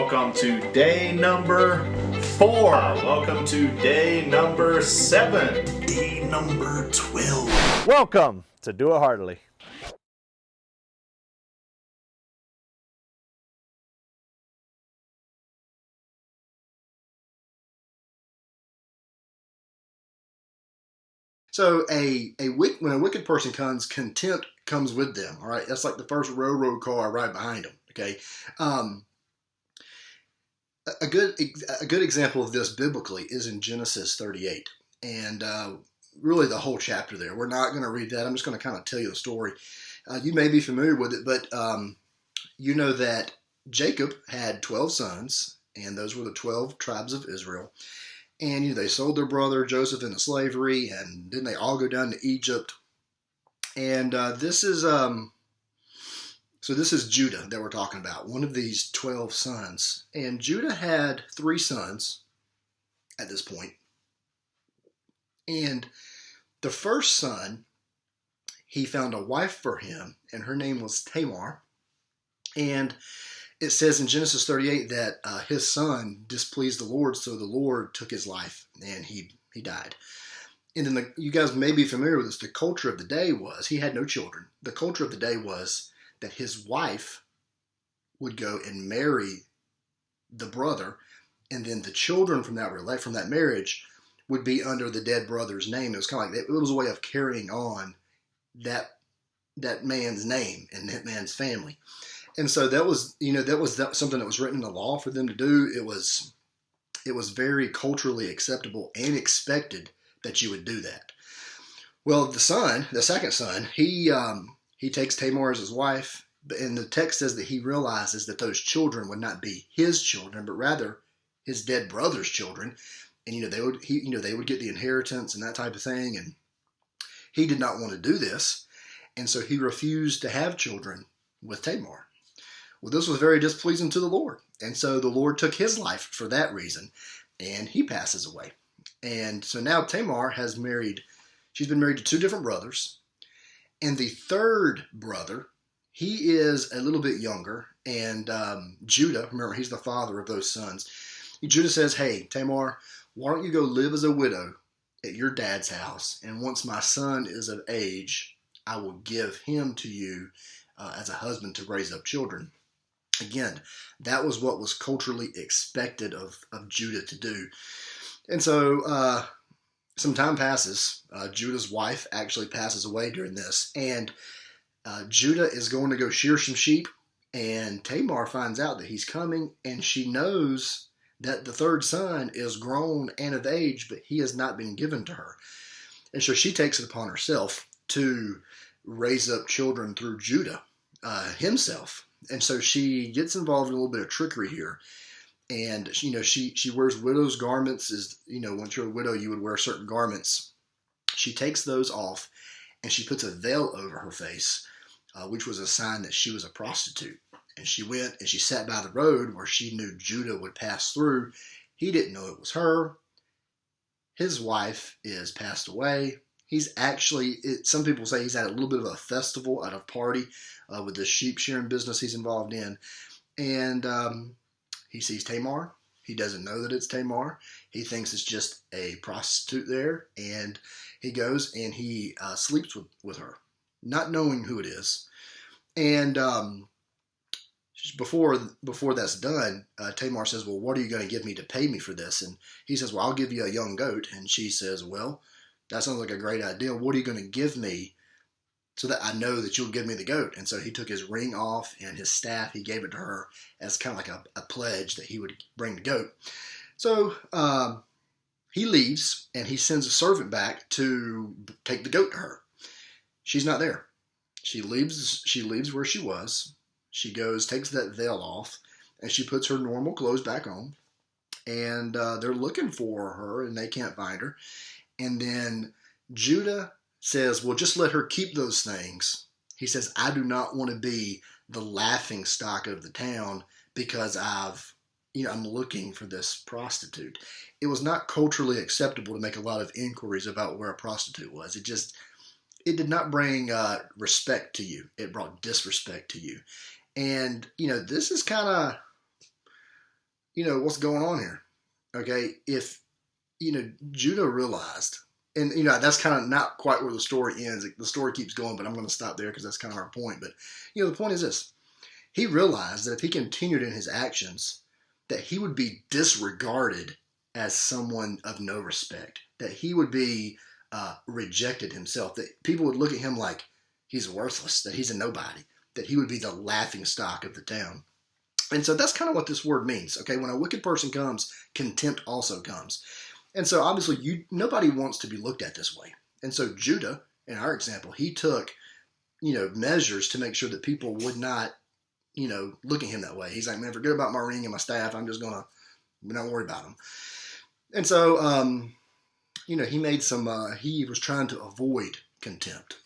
welcome to day number 4. Welcome to day number 7. Day number 12. Welcome to Do It Heartily. So when a wicked person comes, contempt comes with them. All right, that's like the first railroad car right behind them. Okay, a good example of this biblically is in Genesis 38, and really the whole chapter there. We're not going to read that. I'm just going to kind of tell you the story. You may be familiar with it, but you know that Jacob had 12 sons, and those were the 12 tribes of Israel. And they sold their brother Joseph into slavery, and then they all go down to Egypt. And this is Judah that we're talking about, one of these 12 sons. And Judah had 3 sons at this point. And the first son, he found a wife for him, and her name was Tamar. And it says in Genesis 38 that his son displeased the Lord, so the Lord took his life, and he died. And then you guys may be familiar with this. The culture of the day was, he had no children. The culture of the day was that his wife would go and marry the brother, and then the children from that marriage would be under the dead brother's name. It was kind of like, it was a way of carrying on that man's name and that man's family. And so that was something that was written in the law for them to do. It was very culturally acceptable and expected that you would do that. Well, the second son, he takes Tamar as his wife, and the text says that he realizes that those children would not be his children, but rather his dead brother's children, and they would get the inheritance and that type of thing. And he did not want to do this, and so he refused to have children with Tamar. Well, this was very displeasing to the Lord. And so the Lord took his life for that reason, and he passes away. And so now Tamar she's been married to 2 different brothers. And the third brother, he is a little bit younger. And Judah, remember, he's the father of those sons. Judah says, hey, Tamar, why don't you go live as a widow at your dad's house? And once my son is of age, I will give him to you as a husband to raise up children. Again, that was what was culturally expected of Judah to do. And so some time passes. Judah's wife actually passes away during this. And Judah is going to go shear some sheep. And Tamar finds out that he's coming. And she knows that the third son is grown and of age, but he has not been given to her. And so she takes it upon herself to raise up children through Judah himself. And so she gets involved in a little bit of trickery here. And, she wears widow's garments. Once you're a widow, you would wear certain garments. She takes those off, and she puts a veil over her face, which was a sign that she was a prostitute. And she went and she sat by the road where she knew Judah would pass through. He didn't know it was her. His wife is passed away. He's actually, some people say he's at a little bit of a festival, at a party with the sheep shearing business he's involved in. And he sees Tamar. He doesn't know that it's Tamar. He thinks it's just a prostitute there. And he goes and he sleeps with her, not knowing who it is. And before that's done, Tamar says, well, what are you going to give me to pay me for this? And he says, well, I'll give you a young goat. And she says, well, that sounds like a great idea. What are you going to give me so that I know that you'll give me the goat? And so he took his ring off and his staff. He gave it to her as kind of like a pledge that he would bring the goat. So he leaves, and he sends a servant back to take the goat to her. She's not there. She leaves where she was. She goes, takes that veil off, and she puts her normal clothes back on. And they're looking for her, and they can't find her. And then Judah says, well, just let her keep those things. He says, I do not want to be the laughingstock of the town because I'm looking for this prostitute. It was not culturally acceptable to make a lot of inquiries about where a prostitute was. It did not bring respect to you. It brought disrespect to you. And, this is kind of what's going on here? Okay, if Judah realized, and that's kind of not quite where the story ends. The story keeps going, but I'm going to stop there because that's kind of our point. But the point is this: he realized that if he continued in his actions, that he would be disregarded as someone of no respect, that he would be rejected himself, that people would look at him like he's worthless, that he's a nobody, that he would be the laughing stock of the town. And so that's kind of what this word means. Okay, when a wicked person comes, contempt also comes. And so obviously nobody wants to be looked at this way. And so Judah, in our example, he took, measures to make sure that people would not, look at him that way. He's like, man, forget about my ring and my staff. I'm just going to not worry about them. And so, he made he was trying to avoid contempt.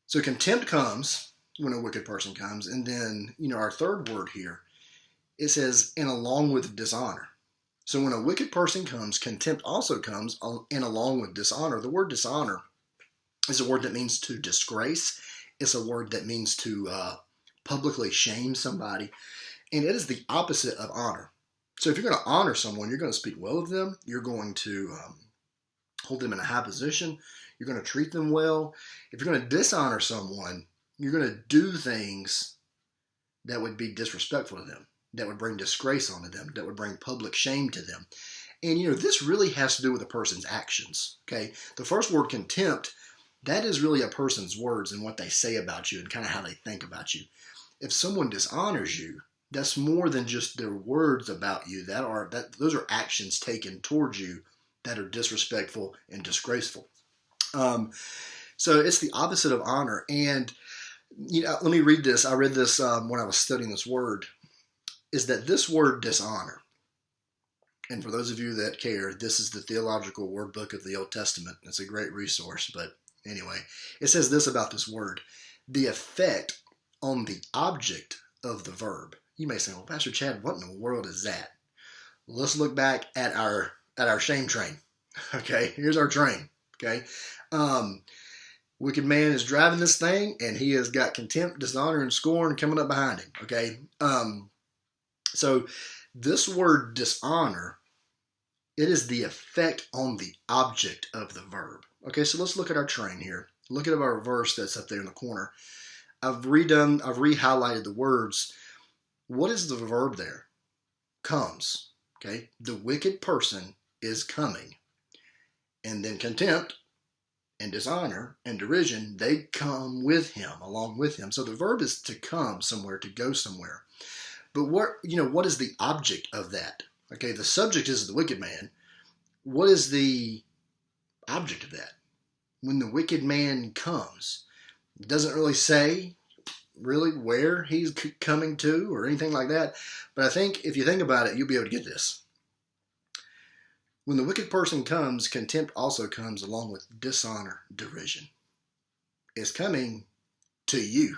So contempt comes when a wicked person comes. And then, our third word here, it says, and along with dishonor. So when a wicked person comes, contempt also comes, and along with dishonor. The word dishonor is a word that means to disgrace. It's a word that means to publicly shame somebody. And it is the opposite of honor. So if you're going to honor someone, you're going to speak well of them. You're going to hold them in a high position. You're going to treat them well. If you're going to dishonor someone, you're going to do things that would be disrespectful to them, that would bring disgrace onto them, that would bring public shame to them. And, this really has to do with a person's actions, okay? The first word, contempt, that is really a person's words and what they say about you and kind of how they think about you. If someone dishonors you, that's more than just their words about you. Those are actions taken towards you that are disrespectful and disgraceful. So it's the opposite of honor. And, let me read this. I read this when I was studying this word, is that this word dishonor, and for those of you that care, this is the Theological Word Book of the Old Testament. It's a great resource. But anyway, it says this about this word: the effect on the object of the verb. You may say, well, Pastor Chad, what in the world is that? Let's look back at our shame train. Okay, here's our train. Okay, wicked man is driving this thing, and he has got contempt, dishonor, and scorn coming up behind him. Okay, so this word dishonor, it is the effect on the object of the verb. Okay, so let's look at our train here. Look at our verse that's up there in the corner. I've re-highlighted the words. What is the verb there? Comes. Okay, the wicked person is coming. And then contempt and dishonor and derision, they come with him, along with him. So the verb is to come somewhere, to go somewhere. But what is the object of that? Okay, the subject is the wicked man. What is the object of that? When the wicked man comes, it doesn't really say really where he's coming to or anything like that. But I think if you think about it, you'll be able to get this. When the wicked person comes, contempt also comes along with dishonor, derision. It's coming to you.